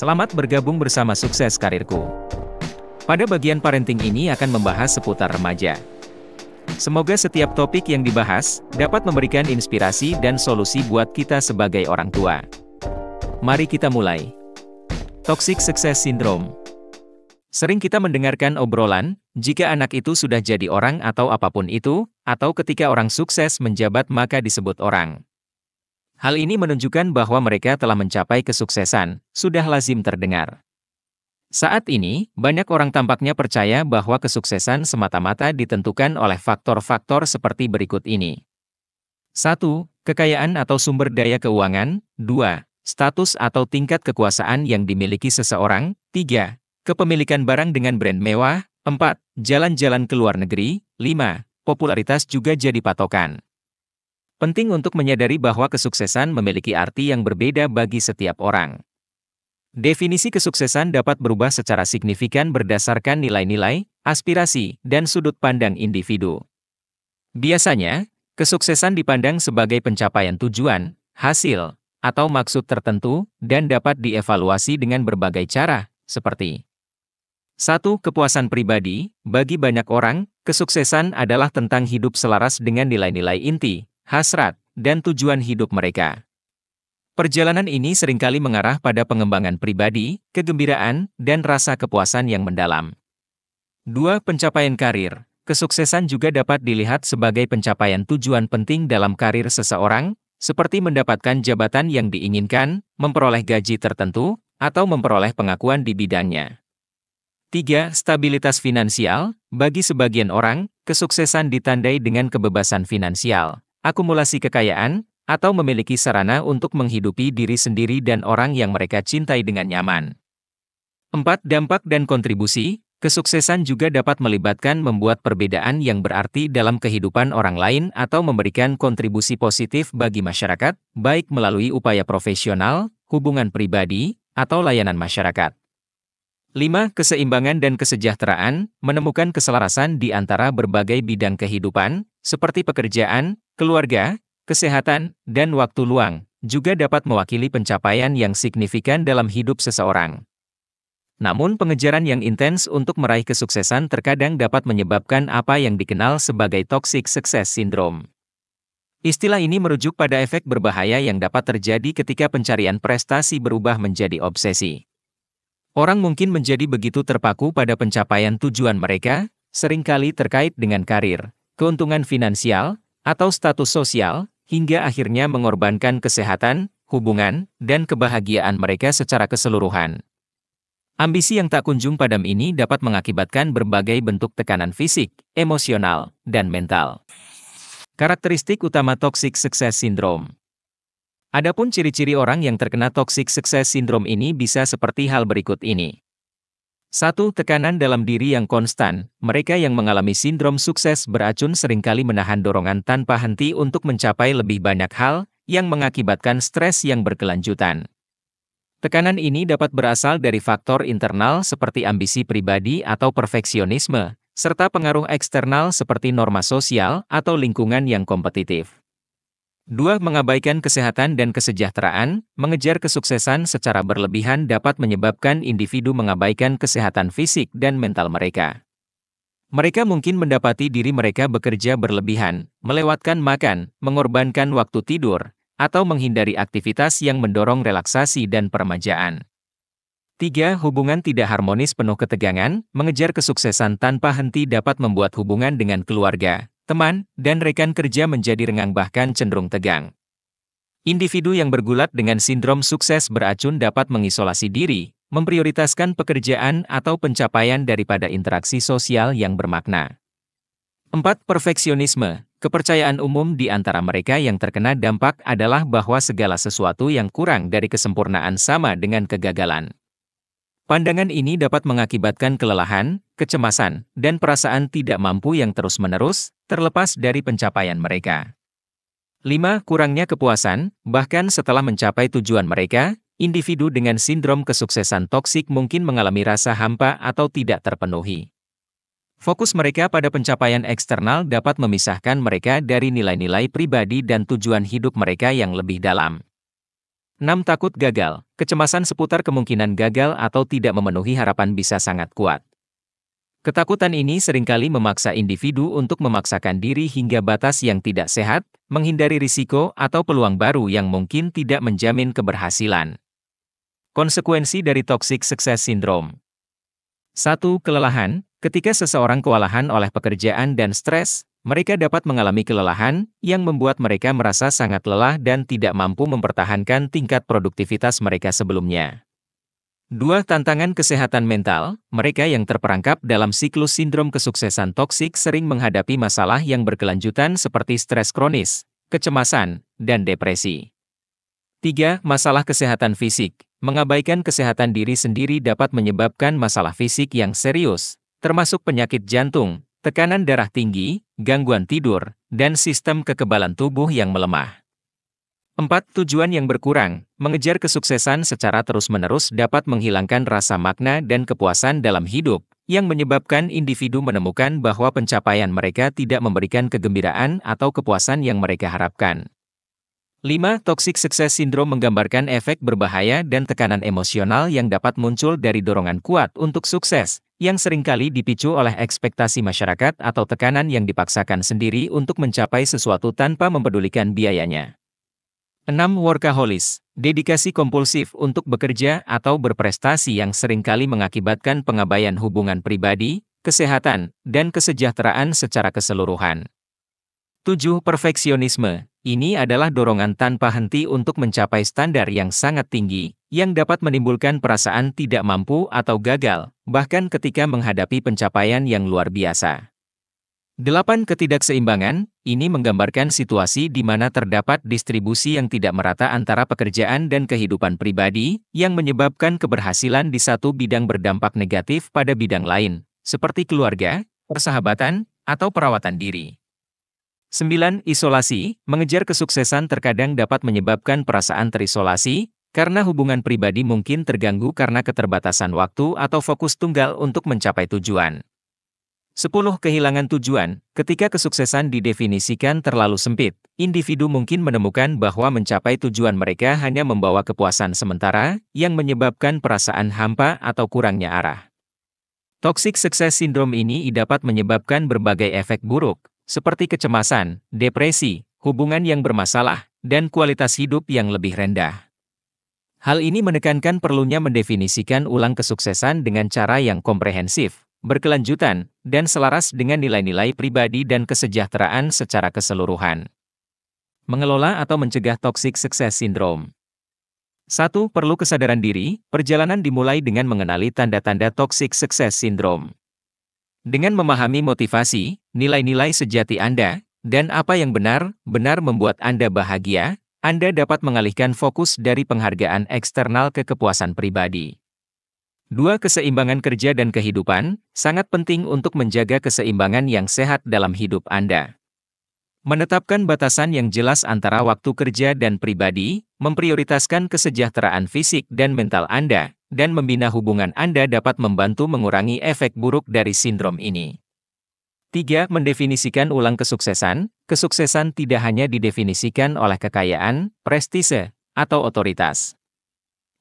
Selamat bergabung bersama Sukses Karirku. Pada bagian parenting ini akan membahas seputar remaja. Semoga setiap topik yang dibahas dapat memberikan inspirasi dan solusi buat kita sebagai orang tua. Mari kita mulai. Toxic Success Syndrome. Sering kita mendengarkan obrolan, jika anak itu sudah jadi orang atau apapun itu, atau ketika orang sukses menjabat maka disebut orang. Hal ini menunjukkan bahwa mereka telah mencapai kesuksesan, sudah lazim terdengar. Saat ini, banyak orang tampaknya percaya bahwa kesuksesan semata-mata ditentukan oleh faktor-faktor seperti berikut ini. 1. Kekayaan atau sumber daya keuangan. 2. Status atau tingkat kekuasaan yang dimiliki seseorang. 3. Kepemilikan barang dengan brand mewah. 4. Jalan-jalan ke luar negeri. 5. Popularitas juga jadi patokan. Penting untuk menyadari bahwa kesuksesan memiliki arti yang berbeda bagi setiap orang. Definisi kesuksesan dapat berubah secara signifikan berdasarkan nilai-nilai, aspirasi, dan sudut pandang individu. Biasanya, kesuksesan dipandang sebagai pencapaian tujuan, hasil, atau maksud tertentu, dan dapat dievaluasi dengan berbagai cara, seperti 1. Kepuasan pribadi. Bagi banyak orang, kesuksesan adalah tentang hidup selaras dengan nilai-nilai inti, hasrat, dan tujuan hidup mereka. Perjalanan ini seringkali mengarah pada pengembangan pribadi, kegembiraan, dan rasa kepuasan yang mendalam. 2. Pencapaian karir. Kesuksesan juga dapat dilihat sebagai pencapaian tujuan penting dalam karir seseorang, seperti mendapatkan jabatan yang diinginkan, memperoleh gaji tertentu, atau memperoleh pengakuan di bidangnya. 3. Stabilitas finansial. Bagi sebagian orang, kesuksesan ditandai dengan kebebasan finansial, akumulasi kekayaan, atau memiliki sarana untuk menghidupi diri sendiri dan orang yang mereka cintai dengan nyaman. 4. Dampak dan kontribusi. Kesuksesan juga dapat melibatkan membuat perbedaan yang berarti dalam kehidupan orang lain atau memberikan kontribusi positif bagi masyarakat, baik melalui upaya profesional, hubungan pribadi, atau layanan masyarakat. 5. Keseimbangan dan kesejahteraan. Menemukan keselarasan di antara berbagai bidang kehidupan, seperti pekerjaan, keluarga, kesehatan, dan waktu luang, juga dapat mewakili pencapaian yang signifikan dalam hidup seseorang. Namun pengejaran yang intens untuk meraih kesuksesan terkadang dapat menyebabkan apa yang dikenal sebagai Toxic Success Syndrome. Istilah ini merujuk pada efek berbahaya yang dapat terjadi ketika pencarian prestasi berubah menjadi obsesi. Orang mungkin menjadi begitu terpaku pada pencapaian tujuan mereka, seringkali terkait dengan karir, keuntungan finansial, atau status sosial, hingga akhirnya mengorbankan kesehatan, hubungan, dan kebahagiaan mereka secara keseluruhan. Ambisi yang tak kunjung padam ini dapat mengakibatkan berbagai bentuk tekanan fisik, emosional, dan mental. Karakteristik utama Toxic Success Syndrome. Adapun ciri-ciri orang yang terkena Toxic Success Syndrome ini bisa seperti hal berikut ini. 1. Tekanan dalam diri yang konstan. Mereka yang mengalami sindrom sukses beracun seringkali menahan dorongan tanpa henti untuk mencapai lebih banyak hal, yang mengakibatkan stres yang berkelanjutan. Tekanan ini dapat berasal dari faktor internal seperti ambisi pribadi atau perfeksionisme, serta pengaruh eksternal seperti norma sosial atau lingkungan yang kompetitif. 2. Mengabaikan kesehatan dan kesejahteraan. Mengejar kesuksesan secara berlebihan dapat menyebabkan individu mengabaikan kesehatan fisik dan mental mereka. Mereka mungkin mendapati diri mereka bekerja berlebihan, melewatkan makan, mengorbankan waktu tidur, atau menghindari aktivitas yang mendorong relaksasi dan peremajaan. 3. Hubungan tidak harmonis penuh ketegangan. Mengejar kesuksesan tanpa henti dapat membuat hubungan dengan keluarga, teman, dan rekan kerja menjadi renggang bahkan cenderung tegang. Individu yang bergulat dengan sindrom sukses beracun dapat mengisolasi diri, memprioritaskan pekerjaan atau pencapaian daripada interaksi sosial yang bermakna. 4. Perfeksionisme. Kepercayaan umum di antara mereka yang terkena dampak adalah bahwa segala sesuatu yang kurang dari kesempurnaan sama dengan kegagalan. Pandangan ini dapat mengakibatkan kelelahan, kecemasan, dan perasaan tidak mampu yang terus-menerus, terlepas dari pencapaian mereka. 5. Kurangnya kepuasan. Bahkan setelah mencapai tujuan mereka, individu dengan sindrom kesuksesan toksik mungkin mengalami rasa hampa atau tidak terpenuhi. Fokus mereka pada pencapaian eksternal dapat memisahkan mereka dari nilai-nilai pribadi dan tujuan hidup mereka yang lebih dalam. 6. Takut gagal. Kecemasan seputar kemungkinan gagal atau tidak memenuhi harapan bisa sangat kuat. Ketakutan ini seringkali memaksa individu untuk memaksakan diri hingga batas yang tidak sehat, menghindari risiko atau peluang baru yang mungkin tidak menjamin keberhasilan. Konsekuensi dari Toxic Success Syndrome. 1. Kelelahan. Ketika seseorang kewalahan oleh pekerjaan dan stres, mereka dapat mengalami kelelahan yang membuat mereka merasa sangat lelah dan tidak mampu mempertahankan tingkat produktivitas mereka sebelumnya. 2. Tantangan kesehatan mental. Mereka yang terperangkap dalam siklus sindrom kesuksesan toksik sering menghadapi masalah yang berkelanjutan seperti stres kronis, kecemasan, dan depresi. 3. Masalah kesehatan fisik. Mengabaikan kesehatan diri sendiri dapat menyebabkan masalah fisik yang serius, termasuk penyakit jantung, tekanan darah tinggi, gangguan tidur, dan sistem kekebalan tubuh yang melemah. 4. Tujuan yang berkurang. Mengejar kesuksesan secara terus-menerus dapat menghilangkan rasa makna dan kepuasan dalam hidup, yang menyebabkan individu menemukan bahwa pencapaian mereka tidak memberikan kegembiraan atau kepuasan yang mereka harapkan. 5. Toxic Success Syndrome menggambarkan efek berbahaya dan tekanan emosional yang dapat muncul dari dorongan kuat untuk sukses, yang seringkali dipicu oleh ekspektasi masyarakat atau tekanan yang dipaksakan sendiri untuk mencapai sesuatu tanpa mempedulikan biayanya. 6. Workaholis. Dedikasi kompulsif untuk bekerja atau berprestasi yang seringkali mengakibatkan pengabaian hubungan pribadi, kesehatan, dan kesejahteraan secara keseluruhan. 7. Perfeksionisme. Ini adalah dorongan tanpa henti untuk mencapai standar yang sangat tinggi, yang dapat menimbulkan perasaan tidak mampu atau gagal, bahkan ketika menghadapi pencapaian yang luar biasa. 8. Ketidakseimbangan. Ini menggambarkan situasi di mana terdapat distribusi yang tidak merata antara pekerjaan dan kehidupan pribadi, yang menyebabkan keberhasilan di satu bidang berdampak negatif pada bidang lain, seperti keluarga, persahabatan, atau perawatan diri. 9. Isolasi. Mengejar kesuksesan terkadang dapat menyebabkan perasaan terisolasi, karena hubungan pribadi mungkin terganggu karena keterbatasan waktu atau fokus tunggal untuk mencapai tujuan. 10. Kehilangan tujuan. Ketika kesuksesan didefinisikan terlalu sempit, individu mungkin menemukan bahwa mencapai tujuan mereka hanya membawa kepuasan sementara, yang menyebabkan perasaan hampa atau kurangnya arah. Toxic Success Syndrome ini dapat menyebabkan berbagai efek buruk, seperti kecemasan, depresi, hubungan yang bermasalah, dan kualitas hidup yang lebih rendah. Hal ini menekankan perlunya mendefinisikan ulang kesuksesan dengan cara yang komprehensif, berkelanjutan, dan selaras dengan nilai-nilai pribadi dan kesejahteraan secara keseluruhan. Mengelola atau mencegah Toxic Success Syndrome. 1. Perlu kesadaran diri. Perjalanan dimulai dengan mengenali tanda-tanda Toxic Success Syndrome. Dengan memahami motivasi, nilai-nilai sejati Anda, dan apa yang benar-benar membuat Anda bahagia, Anda dapat mengalihkan fokus dari penghargaan eksternal ke kepuasan pribadi. 2. Keseimbangan kerja dan kehidupan. Sangat penting untuk menjaga keseimbangan yang sehat dalam hidup Anda. Menetapkan batasan yang jelas antara waktu kerja dan pribadi, memprioritaskan kesejahteraan fisik dan mental Anda, dan membina hubungan Anda dapat membantu mengurangi efek buruk dari sindrom ini. 3. Mendefinisikan ulang kesuksesan. Kesuksesan tidak hanya didefinisikan oleh kekayaan, prestise, atau otoritas.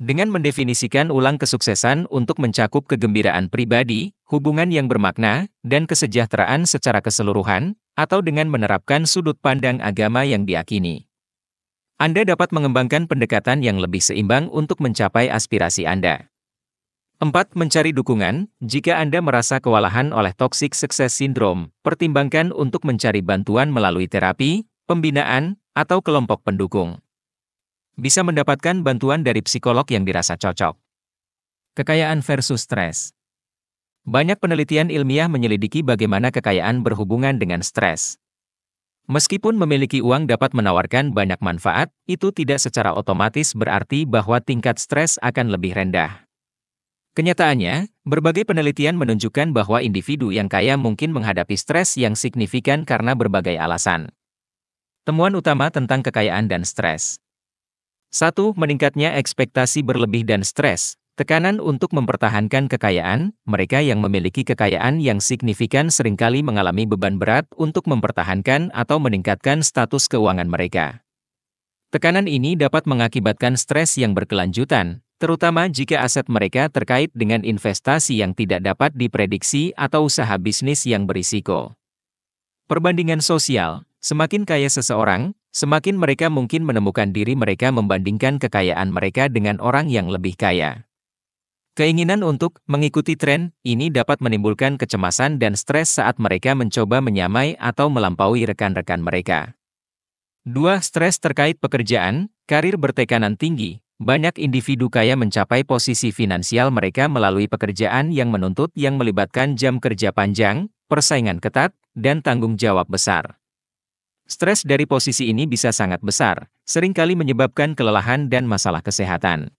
Dengan mendefinisikan ulang kesuksesan untuk mencakup kegembiraan pribadi, hubungan yang bermakna, dan kesejahteraan secara keseluruhan, atau dengan menerapkan sudut pandang agama yang diyakini, Anda dapat mengembangkan pendekatan yang lebih seimbang untuk mencapai aspirasi Anda. 4. Mencari dukungan. Jika Anda merasa kewalahan oleh Toxic Success Syndrome, pertimbangkan untuk mencari bantuan melalui terapi, pembinaan, atau kelompok pendukung. Bisa mendapatkan bantuan dari psikolog yang dirasa cocok. Kekayaan versus stres. Banyak penelitian ilmiah menyelidiki bagaimana kekayaan berhubungan dengan stres. Meskipun memiliki uang dapat menawarkan banyak manfaat, itu tidak secara otomatis berarti bahwa tingkat stres akan lebih rendah. Kenyataannya, berbagai penelitian menunjukkan bahwa individu yang kaya mungkin menghadapi stres yang signifikan karena berbagai alasan. Temuan utama tentang kekayaan dan stres. 1. Meningkatnya ekspektasi berlebih dan stres. Tekanan untuk mempertahankan kekayaan. Mereka yang memiliki kekayaan yang signifikan seringkali mengalami beban berat untuk mempertahankan atau meningkatkan status keuangan mereka. Tekanan ini dapat mengakibatkan stres yang berkelanjutan, terutama jika aset mereka terkait dengan investasi yang tidak dapat diprediksi atau usaha bisnis yang berisiko. Perbandingan sosial, semakin kaya seseorang, semakin mereka mungkin menemukan diri mereka membandingkan kekayaan mereka dengan orang yang lebih kaya. Keinginan untuk mengikuti tren ini dapat menimbulkan kecemasan dan stres saat mereka mencoba menyamai atau melampaui rekan-rekan mereka. 2. Stres terkait pekerjaan, karir bertekanan tinggi. Banyak individu kaya mencapai posisi finansial mereka melalui pekerjaan yang menuntut yang melibatkan jam kerja panjang, persaingan ketat, dan tanggung jawab besar. Stres dari posisi ini bisa sangat besar, seringkali menyebabkan kelelahan dan masalah kesehatan.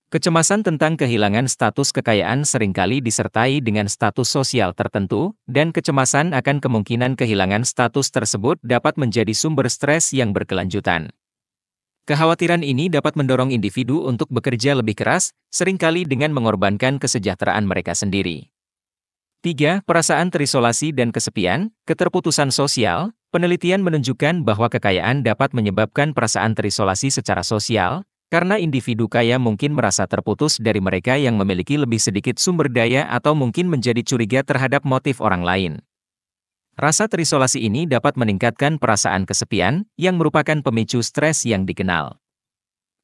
Kecemasan tentang kehilangan status kekayaan seringkali disertai dengan status sosial tertentu, dan kecemasan akan kemungkinan kehilangan status tersebut dapat menjadi sumber stres yang berkelanjutan. Kekhawatiran ini dapat mendorong individu untuk bekerja lebih keras, seringkali dengan mengorbankan kesejahteraan mereka sendiri. 3. Perasaan terisolasi dan kesepian, keterputusan sosial. Penelitian menunjukkan bahwa kekayaan dapat menyebabkan perasaan terisolasi secara sosial, karena individu kaya mungkin merasa terputus dari mereka yang memiliki lebih sedikit sumber daya atau mungkin menjadi curiga terhadap motif orang lain. Rasa terisolasi ini dapat meningkatkan perasaan kesepian, yang merupakan pemicu stres yang dikenal.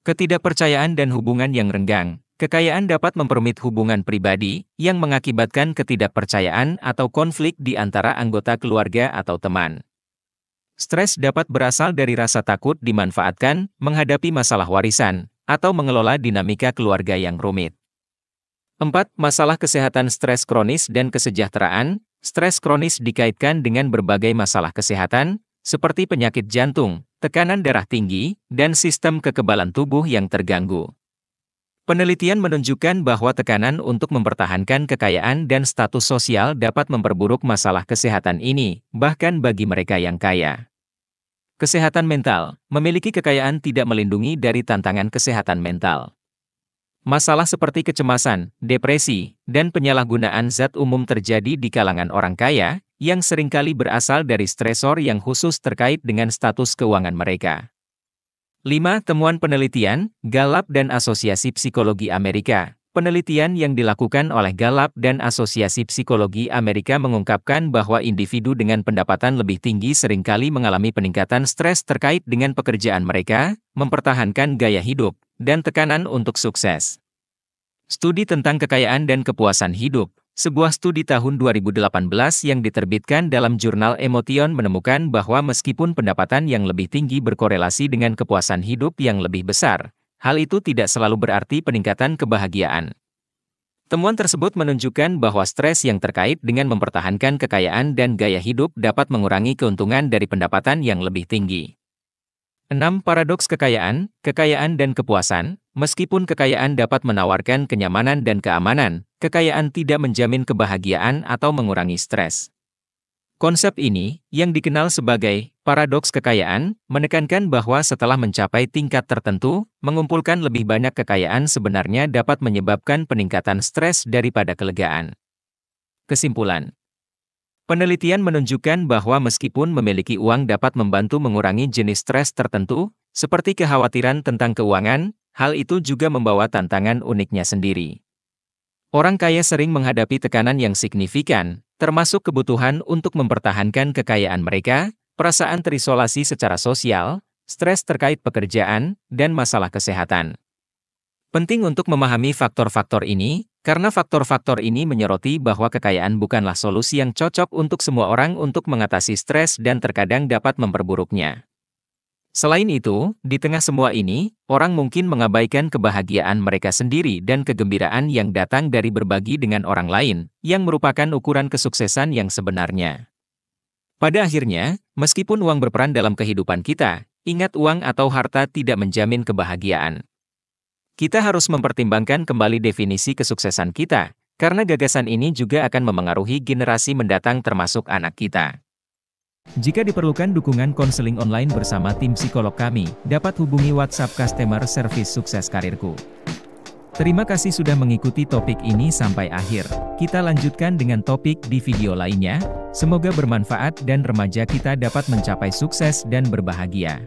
Ketidakpercayaan dan hubungan yang renggang. Kekayaan dapat memperumit hubungan pribadi, yang mengakibatkan ketidakpercayaan atau konflik di antara anggota keluarga atau teman. Stres dapat berasal dari rasa takut dimanfaatkan, menghadapi masalah warisan, atau mengelola dinamika keluarga yang rumit. 4. Masalah kesehatan stres kronis dan kesejahteraan. Stres kronis dikaitkan dengan berbagai masalah kesehatan, seperti penyakit jantung, tekanan darah tinggi, dan sistem kekebalan tubuh yang terganggu. Penelitian menunjukkan bahwa tekanan untuk mempertahankan kekayaan dan status sosial dapat memperburuk masalah kesehatan ini, bahkan bagi mereka yang kaya. Kesehatan mental, memiliki kekayaan tidak melindungi dari tantangan kesehatan mental. Masalah seperti kecemasan, depresi, dan penyalahgunaan zat umum terjadi di kalangan orang kaya, yang seringkali berasal dari stresor yang khusus terkait dengan status keuangan mereka. 5. Temuan penelitian, Gallup dan Asosiasi Psikologi Amerika. Penelitian yang dilakukan oleh Gallup dan Asosiasi Psikologi Amerika mengungkapkan bahwa individu dengan pendapatan lebih tinggi seringkali mengalami peningkatan stres terkait dengan pekerjaan mereka, mempertahankan gaya hidup, dan tekanan untuk sukses. Studi tentang kekayaan dan kepuasan hidup. Sebuah studi tahun 2018 yang diterbitkan dalam jurnal Emotion menemukan bahwa meskipun pendapatan yang lebih tinggi berkorelasi dengan kepuasan hidup yang lebih besar, hal itu tidak selalu berarti peningkatan kebahagiaan. Temuan tersebut menunjukkan bahwa stres yang terkait dengan mempertahankan kekayaan dan gaya hidup dapat mengurangi keuntungan dari pendapatan yang lebih tinggi. 6. Paradoks kekayaan, kekayaan dan kepuasan. Meskipun kekayaan dapat menawarkan kenyamanan dan keamanan, kekayaan tidak menjamin kebahagiaan atau mengurangi stres. Konsep ini, yang dikenal sebagai paradoks kekayaan, menekankan bahwa setelah mencapai tingkat tertentu, mengumpulkan lebih banyak kekayaan sebenarnya dapat menyebabkan peningkatan stres daripada kelegaan. Kesimpulan. Penelitian menunjukkan bahwa meskipun memiliki uang dapat membantu mengurangi jenis stres tertentu, seperti kekhawatiran tentang keuangan, hal itu juga membawa tantangan uniknya sendiri. Orang kaya sering menghadapi tekanan yang signifikan, termasuk kebutuhan untuk mempertahankan kekayaan mereka, perasaan terisolasi secara sosial, stres terkait pekerjaan, dan masalah kesehatan. Penting untuk memahami faktor-faktor ini, karena faktor-faktor ini menyoroti bahwa kekayaan bukanlah solusi yang cocok untuk semua orang untuk mengatasi stres dan terkadang dapat memperburuknya. Selain itu, di tengah semua ini, orang mungkin mengabaikan kebahagiaan mereka sendiri dan kegembiraan yang datang dari berbagi dengan orang lain, yang merupakan ukuran kesuksesan yang sebenarnya. Pada akhirnya, meskipun uang berperan dalam kehidupan kita, ingat uang atau harta tidak menjamin kebahagiaan. Kita harus mempertimbangkan kembali definisi kesuksesan kita, karena gagasan ini juga akan memengaruhi generasi mendatang termasuk anak kita. Jika diperlukan dukungan konseling online bersama tim psikolog kami, dapat hubungi WhatsApp Customer Service Sukses Karirku. Terima kasih sudah mengikuti topik ini sampai akhir. Kita lanjutkan dengan topik di video lainnya. Semoga bermanfaat dan remaja kita dapat mencapai sukses dan berbahagia.